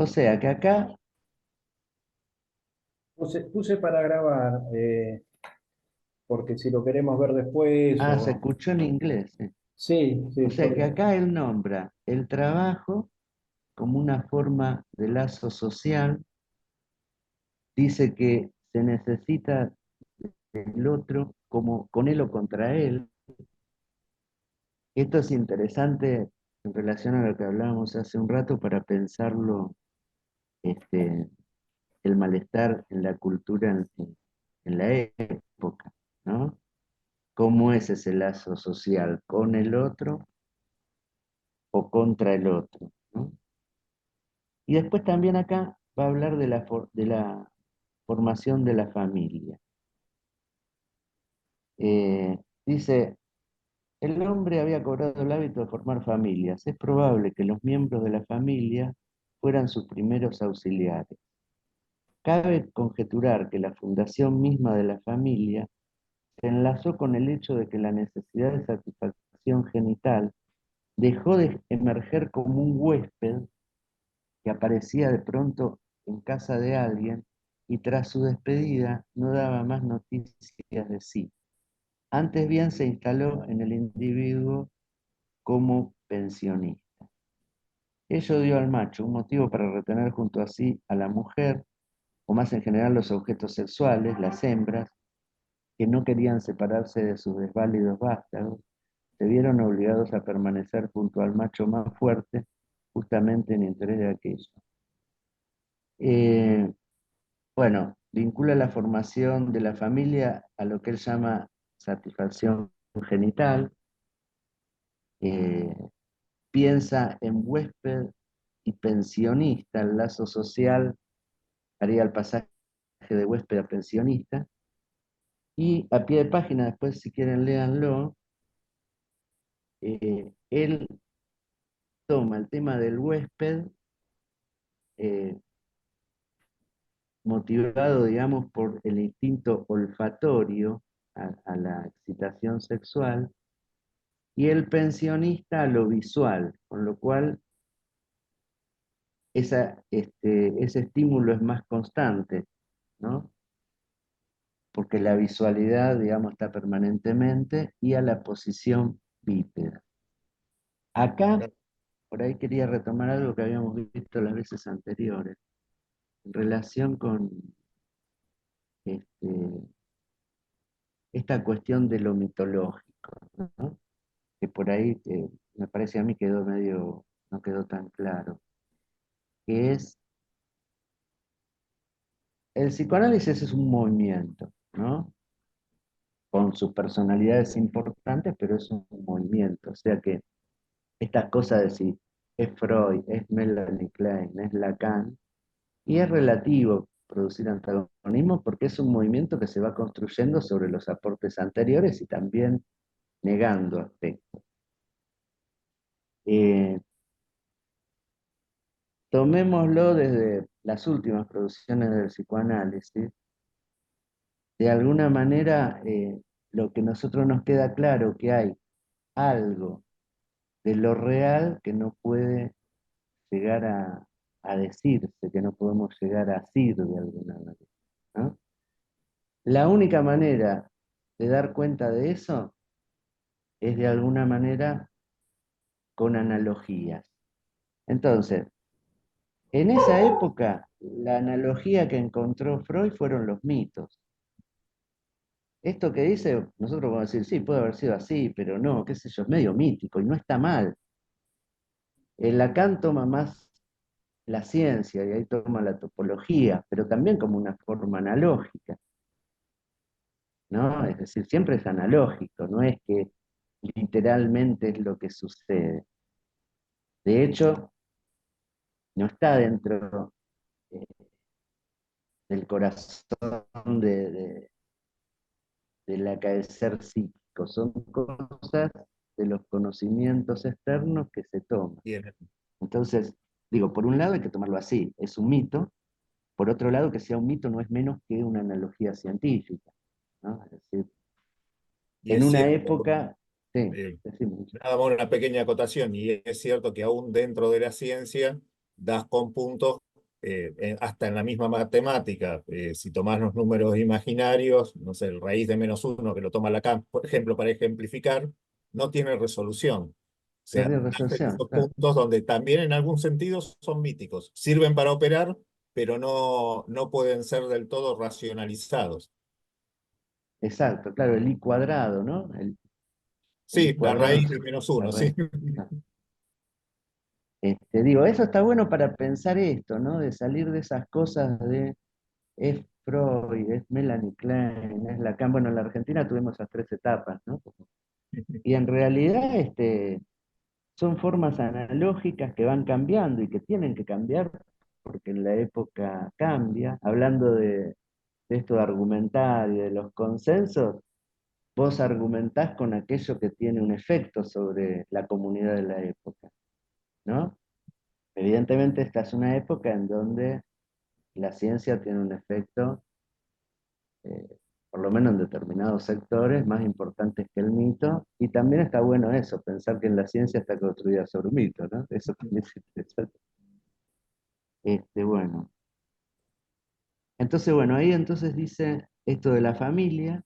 O sea que acá, Puse para grabar, porque si lo queremos ver después se o... escuchó en inglés. Sí, O sí, sea que acá él nombra el trabajo como una forma de lazo social, dice que se necesita del otro como con él o contra él. Esto es interesante en relación a lo que hablábamos hace un rato para pensarlo, este, el malestar en la cultura en la época, ¿no? ¿Cómo es ese lazo social con el otro o contra el otro, ¿no? Y después también acá va a hablar de la formación de la familia. Dice, el hombre había cobrado el hábito de formar familias. Es probable que los miembros de la familia fueran sus primeros auxiliares. Cabe conjeturar que la fundación misma de la familia se enlazó con el hecho de que la necesidad de satisfacción genital dejó de emerger como un huésped que aparecía de pronto en casa de alguien y tras su despedida no daba más noticias de sí. Antes bien se instaló en el individuo como pensionista. Ello dio al macho un motivo para retener junto a sí a la mujer, o más en general los objetos sexuales, las hembras, que no querían separarse de sus desválidos vástagos, se vieron obligados a permanecer junto al macho más fuerte, justamente en interés de aquello. Eh, bueno, vincula la formación de la familia a lo que él llama satisfacción genital, eh, piensa en huésped y pensionista, el lazo social haría el pasaje de huésped a pensionista, y a pie de página, después si quieren léanlo, él toma el tema del huésped, eh, motivado, digamos, por el instinto olfatorio a la excitación sexual, y el pensionista a lo visual, con lo cual ese estímulo es más constante, ¿no? Porque la visualidad, digamos, está permanentemente y a la posición bípeda. Acá, por ahí quería retomar algo que habíamos visto las veces anteriores, en relación con este, esta cuestión de lo mitológico, ¿no? Que por ahí me parece a mí no quedó tan claro, que es, el psicoanálisis es un movimiento, ¿no? Con sus personalidades importantes, pero es un movimiento, o sea que estas cosas de si es Freud, es Melanie Klein, es Lacan, y es relativo producir antagonismo porque es un movimiento que se va construyendo sobre los aportes anteriores y también negando aspectos. Eh, Tomémoslo desde las últimas producciones del psicoanálisis, de alguna manera lo que a nosotros nos queda claro que hay algo de lo real que no puede llegar a decirse, que no podemos llegar a decir de alguna manera, ¿no? La única manera de dar cuenta de eso es de alguna manera con analogías. Entonces, en esa época, la analogía que encontró Freud fueron los mitos. Esto que dice, nosotros podemos decir, sí, puede haber sido así, pero no, qué sé yo, es medio mítico y no está mal. El Lacan toma más la ciencia y ahí toma la topología, pero también como una forma analógica, ¿no? Es decir, siempre es analógico, no es que literalmente es lo que sucede. De hecho, no está dentro eh, del corazón del acaecer psíquico, son cosas de los conocimientos externos que se toman. Bien. Entonces, digo, por un lado hay que tomarlo así, es un mito, por otro lado que sea un mito no es menos que una analogía científica, ¿no? Es decir, Y en es una cierto, época, sí, eh, decimos, nada más una pequeña acotación, y es cierto que aún dentro de la ciencia das con puntos hasta en la misma matemática, si tomás los números imaginarios, no sé, el raíz de -1, que lo toma Lacan, por ejemplo, para ejemplificar, no tiene resolución. O No sea, tiene nacen resolución, esos claro. puntos donde también en algún sentido son míticos, sirven para operar, pero no pueden ser del todo racionalizados. Exacto, claro, el I cuadrado, ¿no? El I Sí, la cuadrado, raíz de la -1, sí. raíz. Digo, eso está bueno para pensar esto, ¿no? De salir de esas cosas de es Freud, es Melanie Klein, es Lacan. Bueno, en la Argentina tuvimos esas tres etapas, ¿no? Y en realidad son formas analógicas que van cambiando y que tienen que cambiar porque en la época cambia. Hablando de esto de argumentar y de los consensos, vos argumentás con aquello que tiene un efecto sobre la comunidad de la época, ¿no? Evidentemente esta es una época en donde la ciencia tiene un efecto, eh, por lo menos en determinados sectores, más importantes que el mito, y también está bueno eso, pensar que en la ciencia está construida sobre un mito, ¿no? Eso también es interesante. Bueno. Entonces, bueno, ahí entonces dice esto de la familia,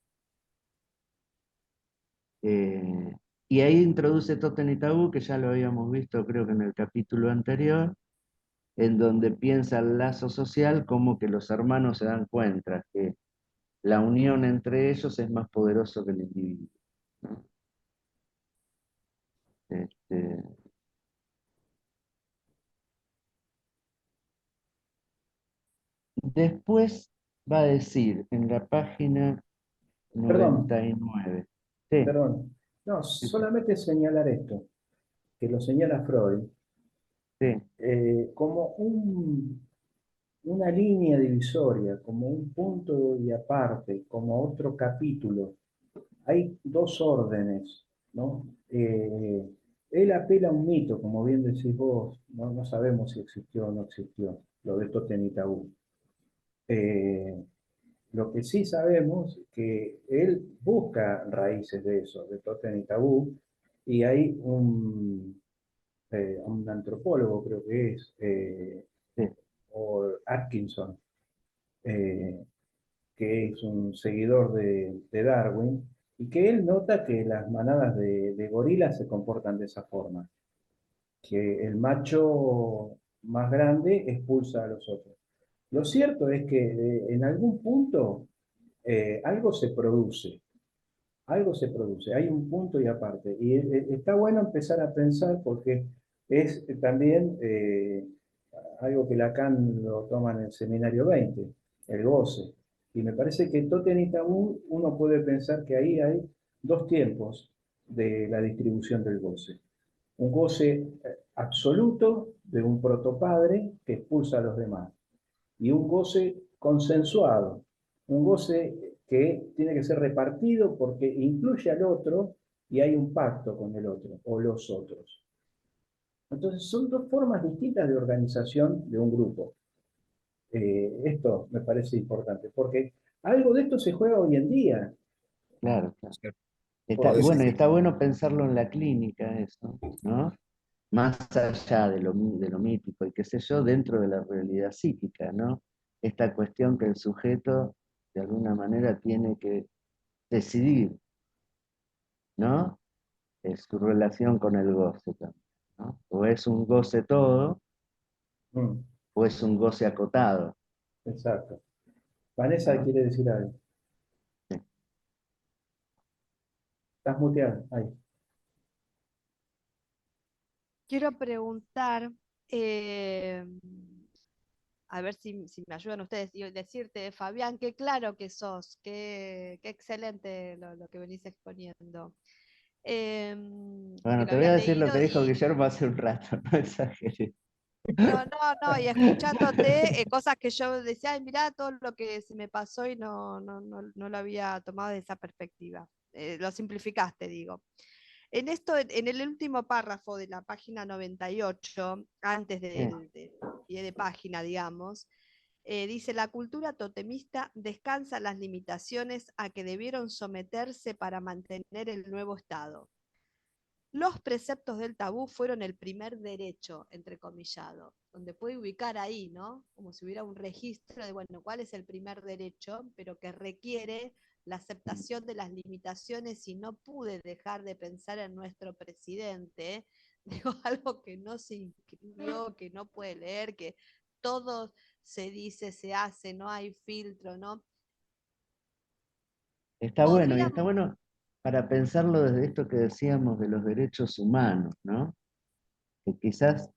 eh, y ahí introduce Totem y Tabú, que ya lo habíamos visto creo que en el capítulo anterior, en donde piensa el lazo social como que los hermanos se dan cuenta que la unión entre ellos es más poderoso que el individuo, ¿no? Este, después va a decir en la página Perdón, 99, sí, perdón. No, sí, sí, solamente señalar esto, que lo señala Freud, sí, como una línea divisoria, como un punto y aparte, como otro capítulo. Hay dos órdenes, ¿no? Él apela a un mito, como bien decís vos, no sabemos si existió o no existió, lo de Totem y Tabú. Eh, lo que sí sabemos es que él busca raíces de eso, de Totem y Tabú, y hay un antropólogo, creo que es, sí, o Atkinson, eh, que es un seguidor de Darwin, y que él nota que las manadas de gorilas se comportan de esa forma, que el macho más grande expulsa a los otros. Lo cierto es que en algún punto algo se produce, algo se produce, hay un punto y aparte. Y está bueno empezar a pensar porque es también algo que Lacan lo toma en el seminario 20, el goce. Y me parece que en Totem y Tabú uno puede pensar que ahí hay dos tiempos de la distribución del goce. Un goce absoluto de un protopadre que expulsa a los demás y un goce consensuado, un goce que tiene que ser repartido porque incluye al otro y hay un pacto con el otro o los otros. Entonces son dos formas distintas de organización de un grupo. Esto me parece importante porque algo de esto se juega hoy en día. claro, claro. Como Bueno, y decís, está bueno pensarlo en la clínica eso, ¿no? Más allá de lo mítico y qué sé yo, dentro de la realidad psíquica, ¿no? Esta cuestión que el sujeto de alguna manera tiene que decidir, ¿no? Es su relación con el goce también, ¿no? O es un goce todo, Mm, o es un goce acotado, exacto. Vanessa ¿no? quiere decir algo. Sí. Estás muteado. Ahí. Quiero preguntar, eh, a ver si me ayudan ustedes, y decirte, Fabián, qué claro que sos, qué excelente lo que venís exponiendo. Que Bueno, lo te voy había a decir lo leído que dijo y Guillermo hace un rato, no exageré. no, y escuchándote cosas que yo decía, ay, mirá todo lo que se me pasó y no lo había tomado de esa perspectiva. Lo simplificaste, digo. En esto, en el último párrafo de la página 98, antes Sí, del pie de página, digamos, dice, la cultura totemista descansa las limitaciones a que debieron someterse para mantener el nuevo Estado. Los preceptos del tabú fueron el primer derecho, entrecomillado, donde puede ubicar ahí, ¿no? Como si hubiera un registro de, bueno, cuál es el primer derecho, pero que requiere la aceptación de las limitaciones y no pude dejar de pensar en nuestro presidente, digo, algo que no se inscribió, que no puede leer, que todo se dice, se hace, no hay filtro, ¿no? Está bueno, y está Podríamos, bueno para pensarlo desde esto que decíamos de los derechos humanos, ¿no? Que quizás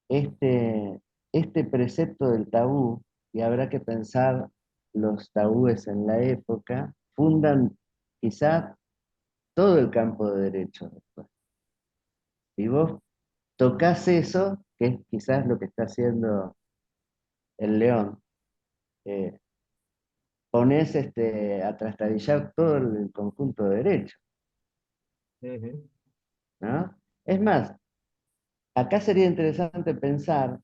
este precepto del tabú, y habrá que pensar los tabúes en la época, fundan quizás todo el campo de derechos después. Si vos tocas eso, que es quizás lo que está haciendo el león, eh, pones a trastabillar todo el conjunto de derechos, Ujú. ¿no? Es más, acá sería interesante pensar,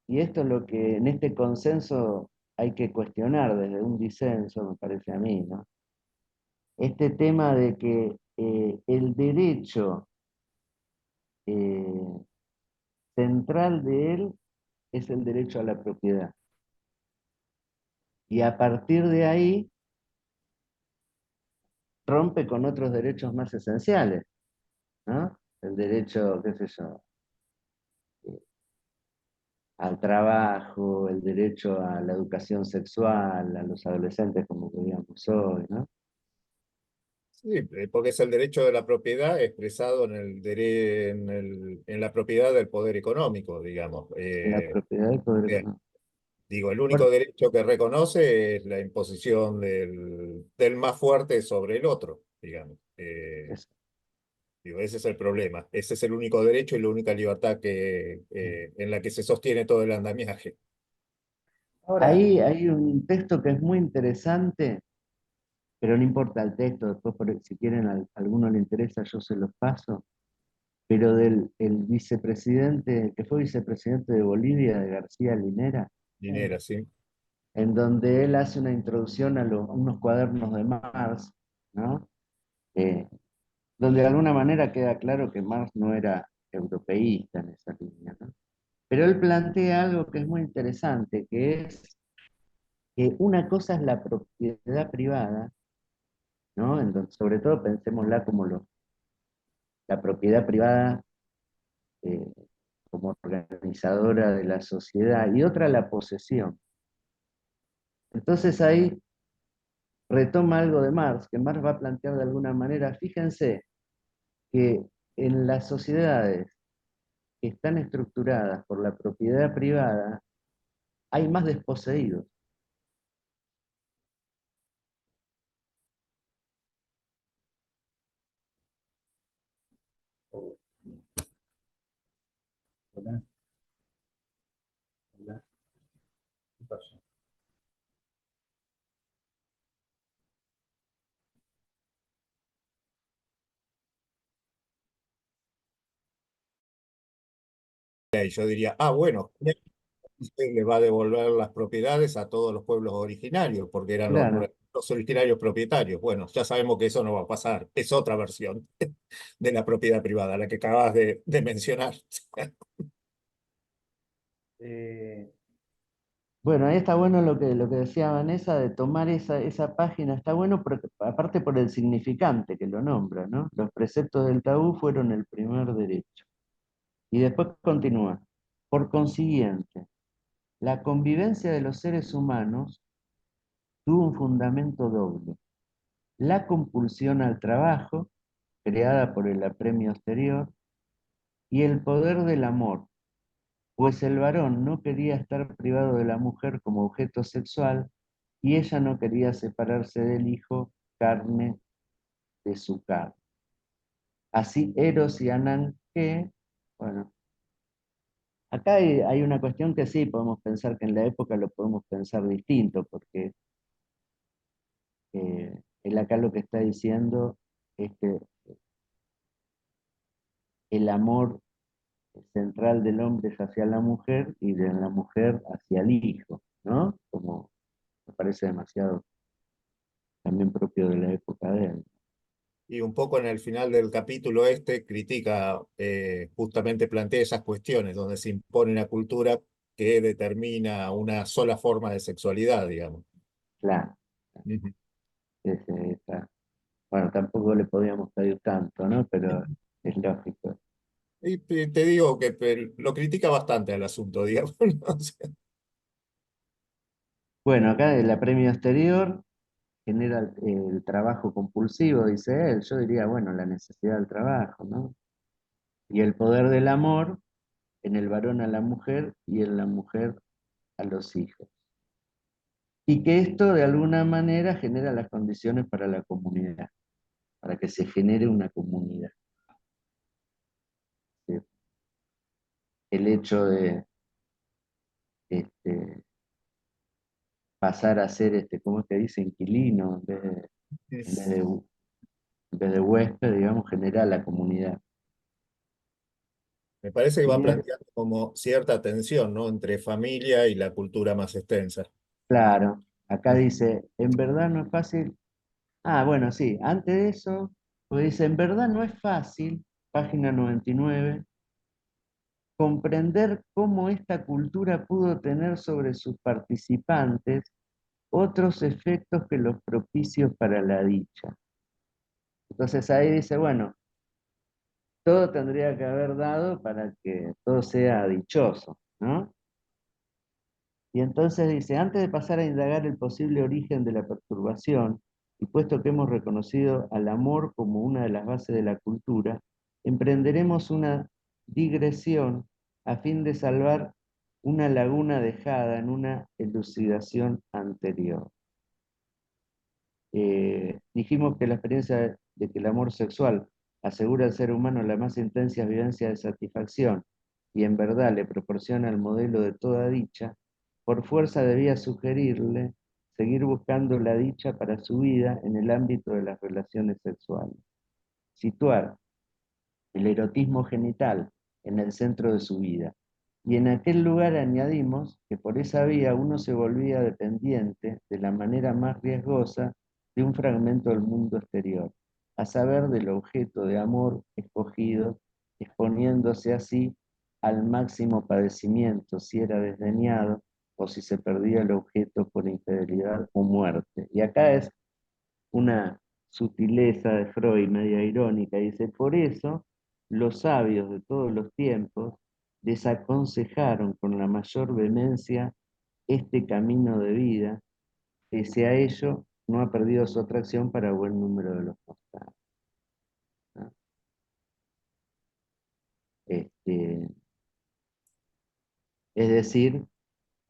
y esto es lo que en este consenso hay que cuestionar desde un disenso, me parece a mí, ¿no? Este tema de que el derecho eh, central de él es el derecho a la propiedad. Y a partir de ahí rompe con otros derechos más esenciales, ¿no? El derecho, qué sé yo, eh, al trabajo, el derecho a la educación sexual, a los adolescentes como veíamos hoy, ¿no? Sí, porque es el derecho de la propiedad expresado en la propiedad del poder económico, digamos. La propiedad del poder Bien, económico. digo, el Bueno, único derecho que reconoce es la imposición del más fuerte sobre el otro, digamos. eso. Digo, ese es el problema. Ese es el único derecho y la única libertad en la que se sostiene todo el andamiaje. Ahora, Ahí hay un texto que es muy interesante, pero no importa el texto, después si quieren a alguno le interesa, yo se los paso, pero del el vicepresidente, que fue vicepresidente de Bolivia, de García Linera, Dinero, ¿sí? en donde él hace una introducción a unos cuadernos de Marx, ¿no? Eh, donde de alguna manera queda claro que Marx no era europeísta en esa línea, ¿no? Pero él plantea algo que es muy interesante, que es que una cosa es la propiedad privada, ¿no? En sobre todo pensémosla como la propiedad privada eh, como organizadora de la sociedad, y otra la posesión. Entonces ahí retoma algo de Marx, que Marx va a plantear de alguna manera, fíjense que en las sociedades que están estructuradas por la propiedad privada, hay más desposeídos. hola, hola, ¿qué pasó? Y yo diría, bueno, usted le va a devolver las propiedades a todos los pueblos originarios, porque eran Claro, los originarios propietarios. Bueno, ya sabemos que eso no va a pasar. Es otra versión de la propiedad privada, la que acabas de mencionar. Eh, bueno, ahí está bueno lo que decía Vanessa de tomar esa página, está bueno aparte por el significante que lo nombra, ¿no? Los preceptos del tabú fueron el primer derecho. Y después continúa. Por consiguiente, la convivencia de los seres humanos tuvo un fundamento doble. La compulsión al trabajo, creada por el apremio exterior, y el poder del amor, pues el varón no quería estar privado de la mujer como objeto sexual y ella no quería separarse del hijo, carne de su carne. Así Eros y Ananke, bueno, acá hay una cuestión que sí podemos pensar que en la época lo podemos pensar distinto, porque él acá lo que está diciendo es que el amor central del hombre es hacia la mujer y de la mujer hacia el hijo, ¿no? Como me parece demasiado también propio de la época de él. Y un poco en el final del capítulo este critica, justamente plantea esas cuestiones, donde se impone una cultura que determina una sola forma de sexualidad, digamos. Claro, Ujú. está. Bueno, tampoco le podíamos pedir tanto, ¿no? Pero es lógico. Y te digo que lo critica bastante al asunto, digamos, ¿no? O sea, Bueno, acá el apremio exterior genera el trabajo compulsivo, dice él. Yo diría, bueno, la necesidad del trabajo, ¿no? Y el poder del amor en el varón a la mujer y en la mujer a los hijos. Y que esto de alguna manera genera las condiciones para la comunidad, para que se genere una comunidad. ¿Sí? El hecho de este, pasar a ser, ¿cómo es que dice? Inquilino, en vez de, en vez de huésped, digamos, genera la comunidad. me parece que va Y planteando como cierta tensión, ¿no? Entre familia y la cultura más extensa. claro, acá dice, en verdad no es fácil. Ah, bueno, sí, antes de eso, pues dice, en verdad no es fácil, página 99, comprender cómo esta cultura pudo tener sobre sus participantes otros efectos que los propicios para la dicha. Entonces ahí dice, bueno, todo tendría que haber dado para que todo sea dichoso, ¿no? Y entonces dice, antes de pasar a indagar el posible origen de la perturbación, y puesto que hemos reconocido al amor como una de las bases de la cultura, emprenderemos una digresión a fin de salvar una laguna dejada en una elucidación anterior. Dijimos que la experiencia de que el amor sexual asegura al ser humano la más intensa vivencia de satisfacción y en verdad le proporciona el modelo de toda dicha, por fuerza debía sugerirle seguir buscando la dicha para su vida en el ámbito de las relaciones sexuales. Situar el erotismo genital en el centro de su vida. Y en aquel lugar añadimos que por esa vía uno se volvía dependiente de la manera más riesgosa de un fragmento del mundo exterior, a saber del objeto de amor escogido, exponiéndose así al máximo padecimiento si era desdeñado o si se perdía el objeto por infidelidad o muerte. Y acá es una sutileza de Freud media irónica, dice, por eso los sabios de todos los tiempos desaconsejaron con la mayor vehemencia este camino de vida, pese a ello no ha perdido su atracción para buen número de los mortales, ¿no? Este, es decir,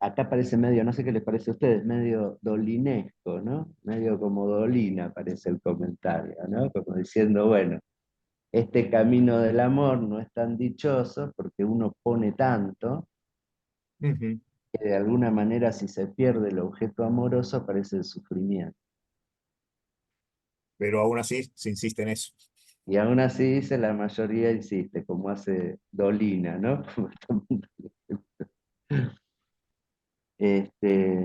acá parece medio, no sé qué les parece a ustedes, medio dolinesco, ¿no? Medio como Dolina parece el comentario, ¿no? Como diciendo, bueno, este camino del amor no es tan dichoso porque uno pone tanto Ujú. que de alguna manera si se pierde el objeto amoroso aparece el sufrimiento. Pero aún así se insiste en eso. Y aún así dice, la mayoría insiste, como hace Dolina, ¿no? Este,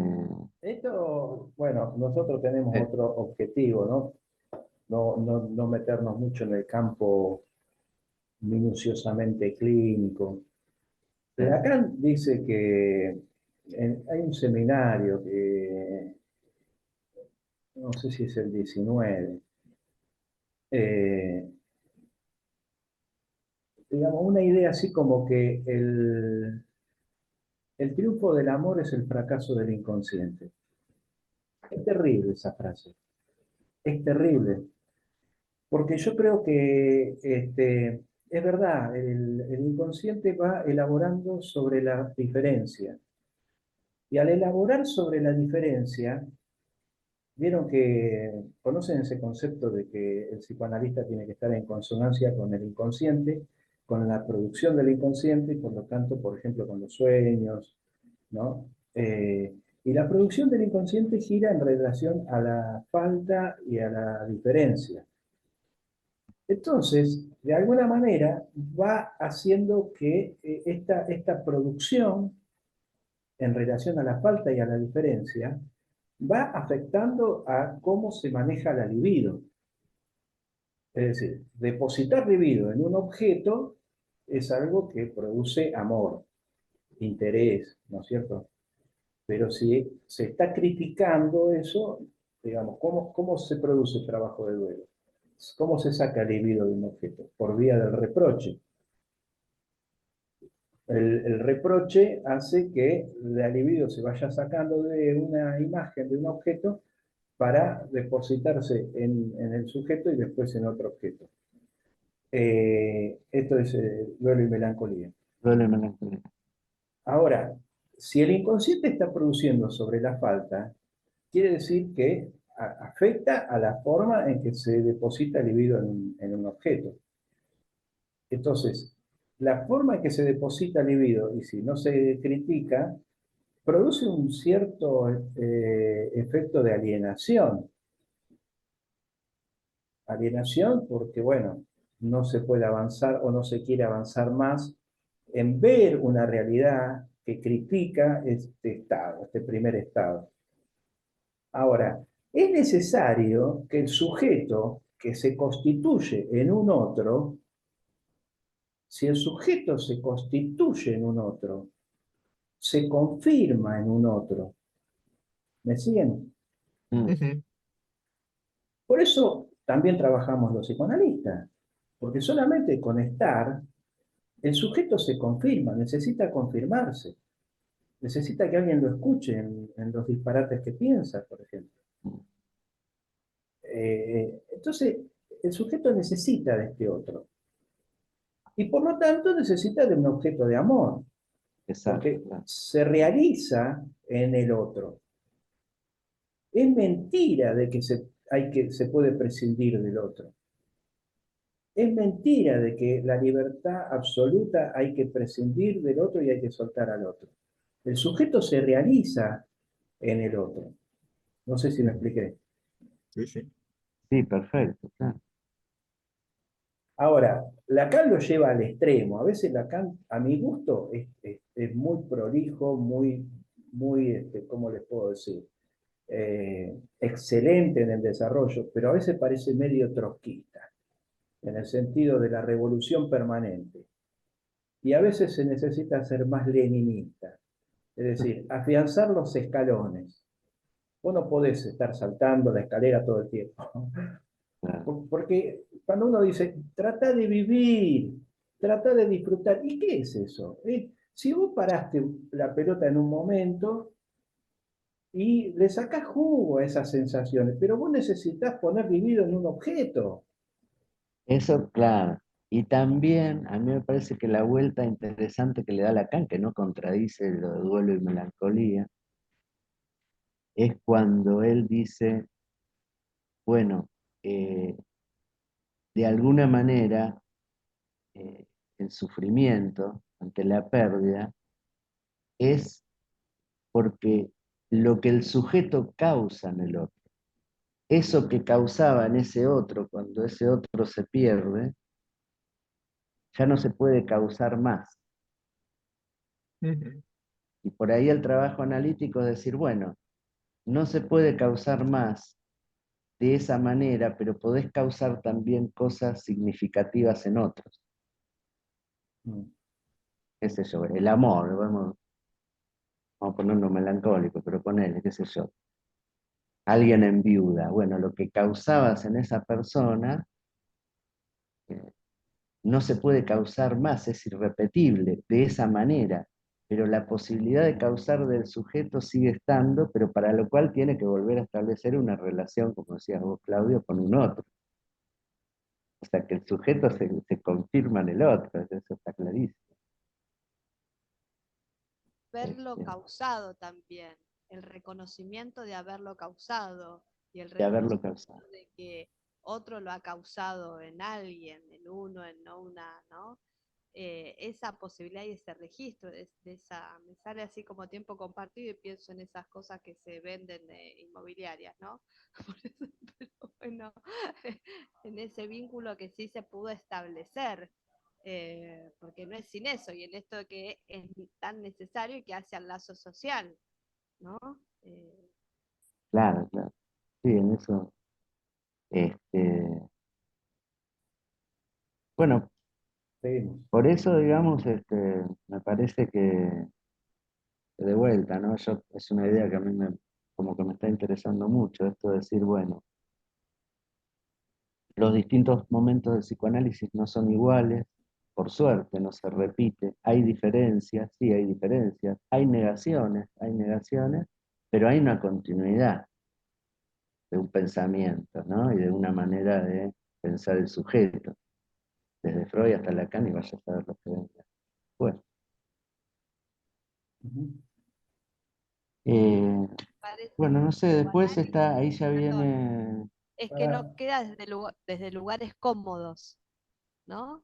Esto, bueno, nosotros tenemos eh, otro objetivo, ¿no? No meternos mucho en el campo minuciosamente clínico. Acá dice que hay un seminario que no sé si es el 19, eh, digamos, una idea así como que el triunfo del amor es el fracaso del inconsciente. Es terrible esa frase, es terrible, porque yo creo que es verdad, el inconsciente va elaborando sobre la diferencia, y al elaborar sobre la diferencia, vieron que conocen ese concepto de que el psicoanalista tiene que estar en consonancia con el inconsciente, con la producción del inconsciente y por lo tanto, por ejemplo, con los sueños, ¿no? Y la producción del inconsciente gira en relación a la falta y a la diferencia. Entonces, de alguna manera, va haciendo que esta producción en relación a la falta y a la diferencia va afectando a cómo se maneja la libido. Es decir, depositar libido en un objeto es algo que produce amor, interés, ¿no es cierto? Pero si se está criticando eso, digamos, ¿cómo se produce el trabajo de duelo? ¿Cómo se saca el libido de un objeto? Por vía del reproche. El reproche hace que la libido se vaya sacando de una imagen, de un objeto, para depositarse en el sujeto y después en otro objeto. Esto es duelo y melancolía. Duelo y melancolía. Ahora, si el inconsciente está produciendo sobre la falta, quiere decir que afecta a la forma en que se deposita el libido en un objeto. Entonces, la forma en que se deposita el libido, y si no se critica, produce un cierto efecto de alienación. Alienación porque, bueno, no se puede avanzar o no se quiere avanzar más en ver una realidad que critica este estado, este primer estado. Ahora, es necesario que el sujeto que se constituye en un otro, si el sujeto se constituye en un otro, se confirma en un otro. ¿Me siguen? Mm. Ujú. Por eso también trabajamos los psicoanalistas, porque solamente con estar, el sujeto se confirma, necesita confirmarse, necesita que alguien lo escuche en los disparates que piensa, por ejemplo. Entonces, el sujeto necesita de este otro. Y por lo tanto necesita de un objeto de amor, Exacto, porque claro. se realiza en el otro. Es mentira de que se puede prescindir del otro. Es mentira de que la libertad absoluta hay que prescindir del otro y hay que soltar al otro. El sujeto se realiza en el otro. No sé si me expliqué. Sí, sí. Sí, perfecto, claro. Ahora, Lacan lo lleva al extremo. A veces Lacan, a mi gusto, es muy prolijo, muy, ¿cómo les puedo decir? Excelente en el desarrollo, pero a veces parece medio trotskista, en el sentido de la revolución permanente. Y a veces se necesita ser más leninista, es decir, afianzar los escalones. Vos no podés estar saltando la escalera todo el tiempo. Claro. Porque cuando uno dice, trata de vivir, trata de disfrutar, ¿y qué es eso? Si vos paraste la pelota en un momento y le sacás jugo a esas sensaciones, pero vos necesitas poner vivido en un objeto. Eso, claro. Y también a mí me parece que la vuelta interesante que le da Lacan, que no contradice lo de duelo y melancolía, es cuando él dice, bueno, eh, de alguna manera el sufrimiento ante la pérdida es porque lo que el sujeto causa en el otro, eso que causaba en ese otro cuando ese otro se pierde, ya no se puede causar más. Ujú. Y por ahí el trabajo analítico es decir, bueno, no se puede causar más de esa manera, pero podés causar también cosas significativas en otros. Mm. Qué sé yo, el amor, vamos a ponerlo melancólico, pero ponele, qué sé yo. Alguien en viuda, bueno, lo que causabas en esa persona eh, no se puede causar más, es irrepetible de esa manera, pero la posibilidad de causar del sujeto sigue estando, pero para lo cual tiene que volver a establecer una relación, como decías vos, Claudio, con un otro. O sea, que el sujeto se confirma en el otro, eso está clarísimo. Verlo Este, causado también, el reconocimiento de haberlo causado y el de haberlo causado. reconocimiento de que otro lo ha causado en alguien, en uno, en no una, ¿no? Esa posibilidad y ese registro de esa, me sale así como tiempo compartido y pienso en esas cosas que se venden inmobiliarias, ¿no? Por eso, pero bueno, en ese vínculo que sí se pudo establecer, porque no es sin eso, y en esto que es tan necesario y que hace al lazo social, ¿no? Eh, Claro, claro. Sí, en eso. Este, Bueno, Seguimos. por eso, digamos, me parece que de vuelta, ¿no? Es una idea que a mí como que me está interesando mucho, esto de decir, bueno, los distintos momentos del psicoanálisis no son iguales, por suerte no se repite, hay diferencias, sí hay diferencias, hay negaciones, pero hay una continuidad de un pensamiento, ¿no? Y de una manera de pensar el sujeto, desde Freud hasta Lacan y vaya a saber lo que venga. Bueno, Ujú. eh, Parece bueno, que no el sé, después está, ahí psicoanálisis, ya perdón, viene, es que no Para, queda desde lugares cómodos, ¿no?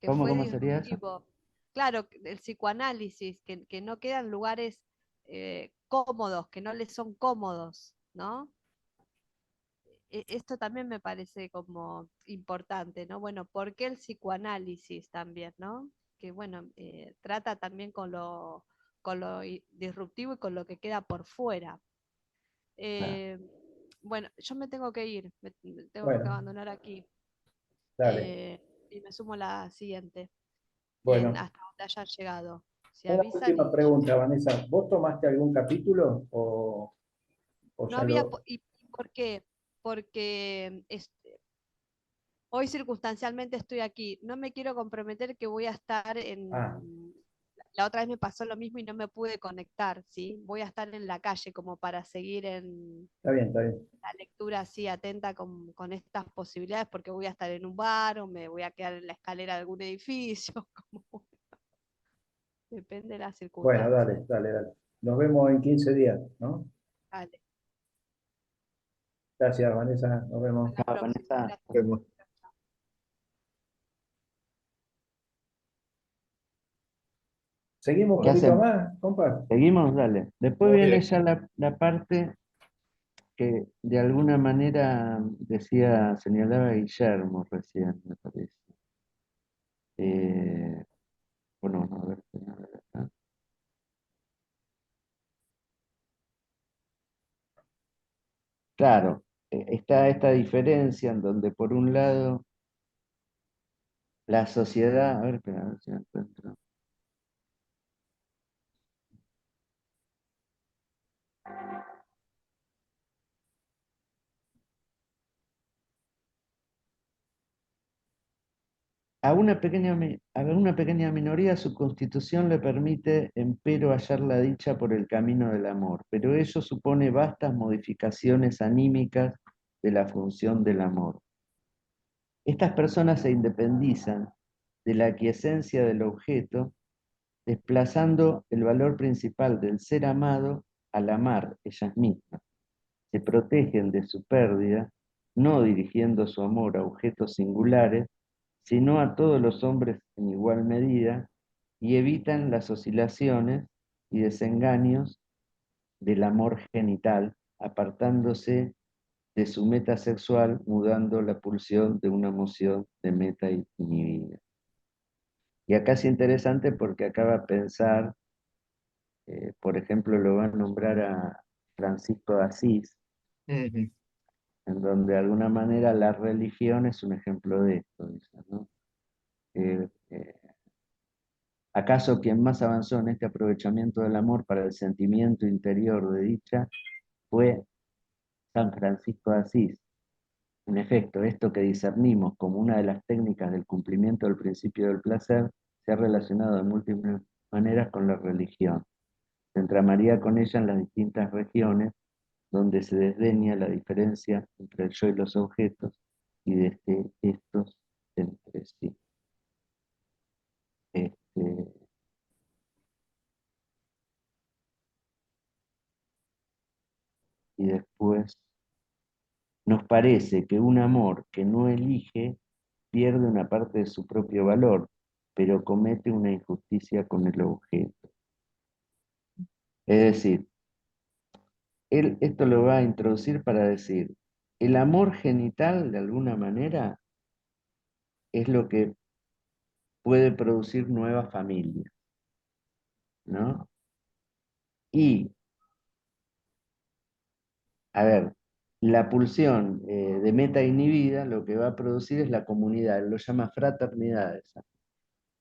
Que ¿cómo, fue cómo sería eso? disruptivo. Claro, el psicoanálisis, que no quedan lugares cómodos, que no les son cómodos, ¿no? Esto también me parece como importante, ¿no? Bueno, ¿por qué el psicoanálisis también, ¿no? Que bueno, trata también con lo disruptivo y con lo que queda por fuera. Claro. Eh, bueno, yo me tengo que ir, me tengo que bueno, abandonar aquí dale. y me sumo a la siguiente, Bueno, hasta donde hayan llegado. Si una avisan última y yo pregunta, Vanessa. ¿Vos tomaste algún capítulo o no ya había, lo... ¿y por qué? Porque hoy circunstancialmente estoy aquí. No me quiero comprometer que voy a estar Ah, en... La otra vez me pasó lo mismo y no me pude conectar, ¿sí? Voy a estar en la calle como para seguir en está bien, está bien. la lectura así atenta con estas posibilidades porque voy a estar en un bar o me voy a quedar en la escalera de algún edificio, como depende de las Bueno, circunstancias. dale, dale, dale. Nos vemos en 15 días, ¿no? Vale, Gracias, Vanessa. Nos hasta vemos. la Chao, próxima. Vanessa. Gracias. Vemos. Seguimos un ¿Qué Bueno, poquito hacemos? más, compa. Seguimos, dale. Después muy viene bien. ya la parte que de alguna manera decía, señalaba Guillermo recién, me parece. Eh, bueno, a ver, acá. Claro, está esta diferencia en donde por un lado la sociedad, a ver, espera, a ver si la encuentro. A una pequeña minoría su constitución le permite, empero, hallar la dicha por el camino del amor, pero ello supone vastas modificaciones anímicas de la función del amor. Estas personas se independizan de la aquiescencia del objeto, desplazando el valor principal del ser amado al amar ellas mismas. Se protegen de su pérdida, no dirigiendo su amor a objetos singulares, sino a todos los hombres en igual medida, y evitan las oscilaciones y desengaños del amor genital, apartándose de su meta sexual, mudando la pulsión de una emoción de meta inhibida. Y acá es interesante porque acaba de pensar, por ejemplo, lo va a nombrar a Francisco de Asís, Ujú. en donde de alguna manera la religión es un ejemplo de esto, dice, ¿no? ¿Acaso quien más avanzó en este aprovechamiento del amor para el sentimiento interior de dicha fue San Francisco de Asís? En efecto, esto que discernimos como una de las técnicas del cumplimiento del principio del placer se ha relacionado de múltiples maneras con la religión. Se entramaría con ella en las distintas regiones donde se desdeña la diferencia entre el yo y los objetos y desde estos entre sí. Este, y después nos parece que un amor que no elige pierde una parte de su propio valor, pero comete una injusticia con el objeto. Es decir, él esto lo va a introducir para decir, el amor genital, de alguna manera, es lo que puede producir nuevas familias, ¿no? Y, a ver, La pulsión de meta inhibida lo que va a producir es la comunidad, él lo llama fraternidad, esa,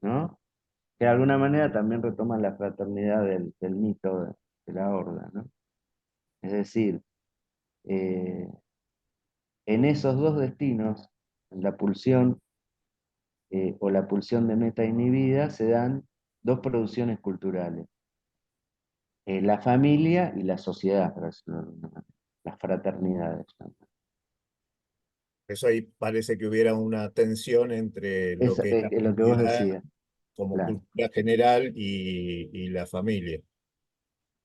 ¿no? Que de alguna manera también retoma la fraternidad del mito de la horda, ¿no? Es decir, eh, en esos dos destinos, en la pulsión o la pulsión de meta inhibida, se dan dos producciones culturales, la familia y la sociedad, por decirlo de alguna manera, las fraternidades. ¿No? Eso ahí parece que hubiera una tensión entre lo Eso que es la es lo que vos sociedad decías, como claro, cultura general y la familia.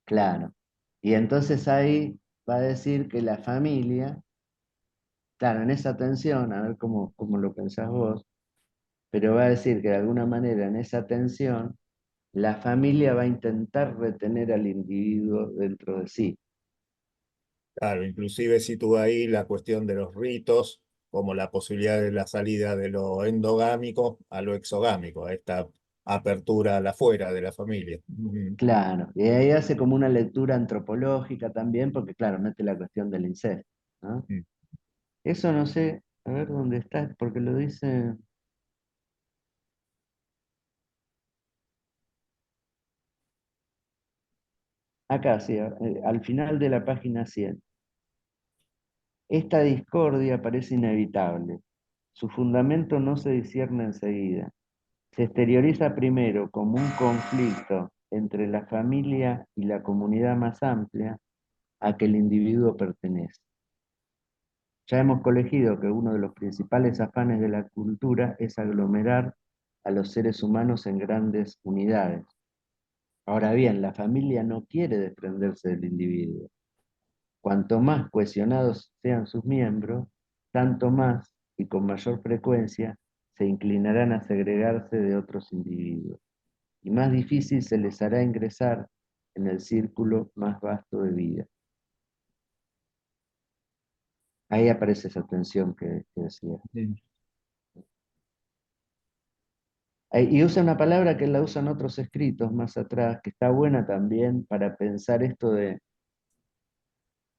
claro. Y entonces ahí va a decir que la familia, claro, en esa tensión, a ver cómo lo pensás vos, pero va a decir que de alguna manera en esa tensión, la familia va a intentar retener al individuo dentro de sí. Claro, inclusive sitúa ahí la cuestión de los ritos, como la posibilidad de la salida de lo endogámico a lo exogámico, a esta apertura a la fuera de la familia. Ujú. Claro, y ahí hace como una lectura antropológica también, porque claro, mete la cuestión del incesto, ¿no? Mm. Eso no sé, a ver dónde está, porque lo dice acá, sí, al final de la página 100. Esta discordia parece inevitable. Su fundamento no se discierne enseguida. Se exterioriza primero como un conflicto entre la familia y la comunidad más amplia a que el individuo pertenece. Ya hemos colegido que uno de los principales afanes de la cultura es aglomerar a los seres humanos en grandes unidades. Ahora bien, la familia no quiere desprenderse del individuo. Cuanto más cohesionados sean sus miembros, tanto más y con mayor frecuencia se inclinarán a segregarse de otros individuos, y más difícil se les hará ingresar en el círculo más vasto de vida. Ahí aparece esa tensión que decía. Mm. Y usa una palabra que la usan otros escritos más atrás, que está buena también para pensar esto de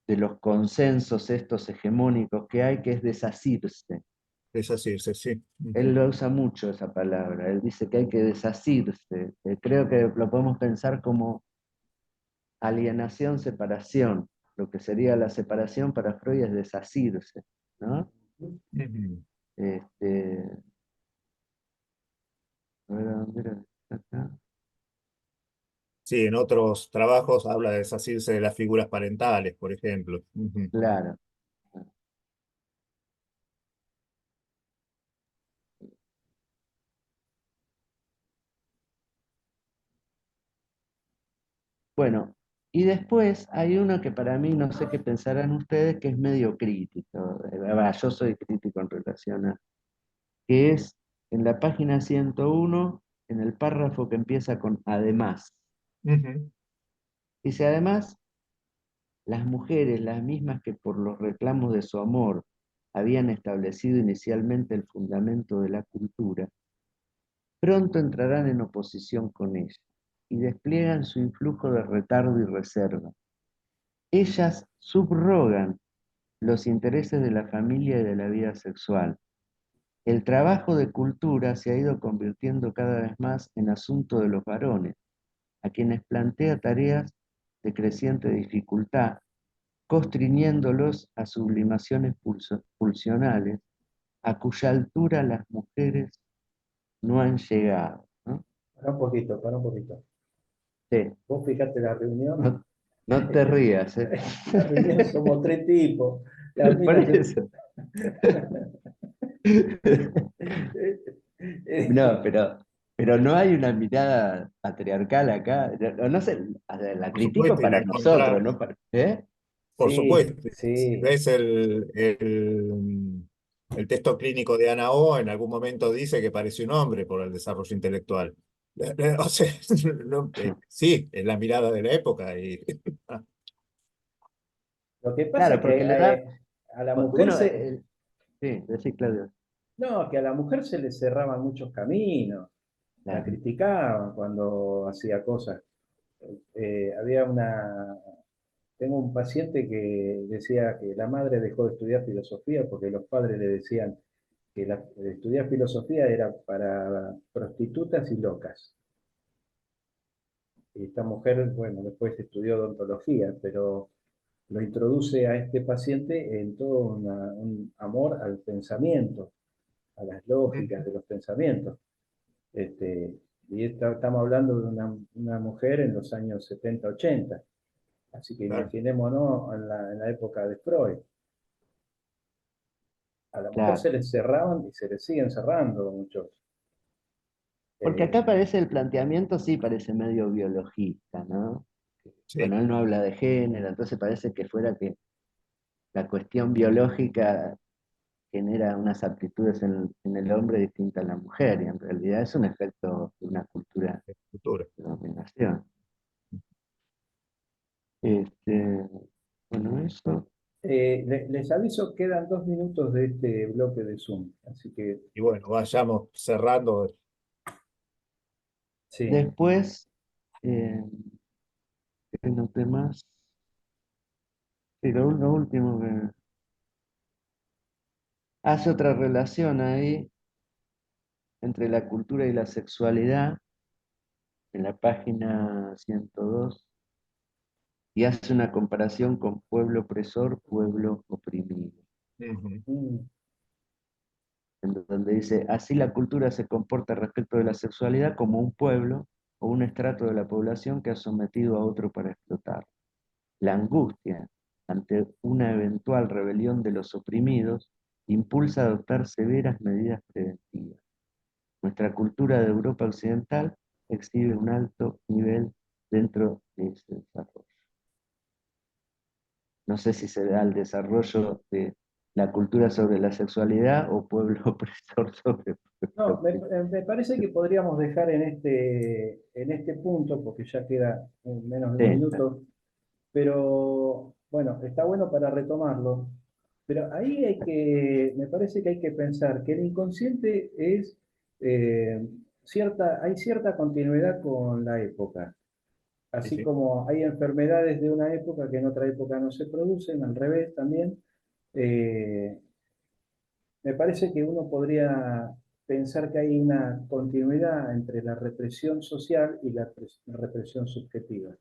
los consensos estos hegemónicos que hay, que es desasirse. Es así, sí, sí. Él Ujú. lo usa mucho esa palabra, él dice que hay que desasirse. Creo que lo podemos pensar como alienación, separación. Lo que sería la separación para Freud es desasirse, ¿no? Ujú. Este, a ver, ¿dónde era? Acá. Sí, en otros trabajos habla de desasirse de las figuras parentales, por ejemplo. Ujú. Claro. Bueno, y después hay uno que para mí, no sé qué pensarán ustedes, que es medio crítico. Yo soy crítico en relación a, que es en la página 101, en el párrafo que empieza con además. Ujú. Dice, además, las mujeres, las mismas que por los reclamos de su amor habían establecido inicialmente el fundamento de la cultura, pronto entrarán en oposición con ella y despliegan su influjo de retardo y reserva. Ellas subrogan los intereses de la familia y de la vida sexual. El trabajo de cultura se ha ido convirtiendo cada vez más en asunto de los varones, a quienes plantea tareas de creciente dificultad, constriñéndolos a sublimaciones pulsionales, a cuya altura las mujeres no han llegado. ¿No? Para un poquito. Sí, Vos fijate la reunión. no, no te rías. La reunión somos tres tipos. Las Por minas se- eso. No, pero no hay una mirada patriarcal acá. No, no sé, o sea, la Por critico supuesto, y para la contra, nosotros, ¿no? ¿Eh? por Sí, supuesto. Si sí. ves el texto clínico de Ana O, en algún momento dice que parece un hombre por el desarrollo intelectual. O sea, sí, es la mirada de la época. Lo que pasa Claro, es que porque le da. a la mujer Sí, decís, Claudio. no, que a la mujer se le cerraban muchos caminos, la Claro, criticaban cuando hacía cosas. Había tengo un paciente que decía que la madre dejó de estudiar filosofía porque los padres le decían que estudiar filosofía era para prostitutas y locas. Y esta mujer, bueno, después estudió odontología, pero lo introduce a este paciente en todo un amor al pensamiento, a las lógicas de los pensamientos. Y estamos hablando de una mujer en los años 70, 80. Así que Claro. imaginémonos en la época de Freud. A la mujer Claro. se les cerraban y se les siguen cerrando muchos. Porque Eh, acá parece el planteamiento, sí, parece medio biologista, ¿no? Sí, Bueno, él no habla de género, entonces parece que fuera que la cuestión biológica genera unas aptitudes en el hombre distintas a la mujer, y en realidad es un efecto de una cultura el futuro. de dominación. Este, bueno, eso. les aviso, quedan 2 minutos de este bloque de Zoom. Así que, Y bueno, vayamos cerrando. sí. Después, eh, ¿qué noté más? Sí, lo último que hace otra relación ahí entre la cultura y la sexualidad en la página 102 y hace una comparación con pueblo opresor, pueblo oprimido, Ujú. Mm, en donde dice, así la cultura se comporta respecto de la sexualidad como un pueblo o un estrato de la población que ha sometido a otro para explotar. La angustia ante una eventual rebelión de los oprimidos impulsa a adoptar severas medidas preventivas. Nuestra cultura de Europa Occidental exhibe un alto nivel dentro de ese desarrollo. No sé si se da el desarrollo de la cultura sobre la sexualidad o pueblo opresor sobre pueblo No, oprimido. me parece que podríamos dejar en este punto, porque ya queda menos de un Sí, minuto, pero bueno, está bueno para retomarlo. Pero ahí me parece que hay que pensar que el inconsciente es hay cierta continuidad con la época. Sí, Así sí. como hay enfermedades de una época que en otra época no se producen, al revés también. Eh, Me parece que uno podría pensar que hay una continuidad entre la represión social y la represión subjetiva.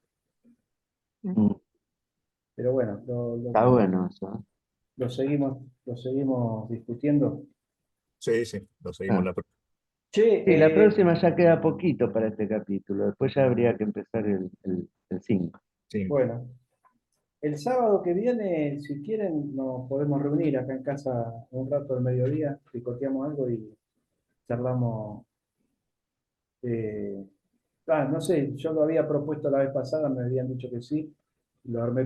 mm, Pero bueno, está bueno eso, ¿eh? lo seguimos discutiendo. Sí, sí, lo seguimos Ah, la próxima. Che, sí, la próxima ya queda poquito para este capítulo, después ya habría que empezar el 5. bueno, el sábado que viene, si quieren, nos podemos reunir acá en casa un rato al mediodía, picoteamos algo y charlamos. No sé, yo lo había propuesto la vez pasada, me habían dicho que sí, lo armé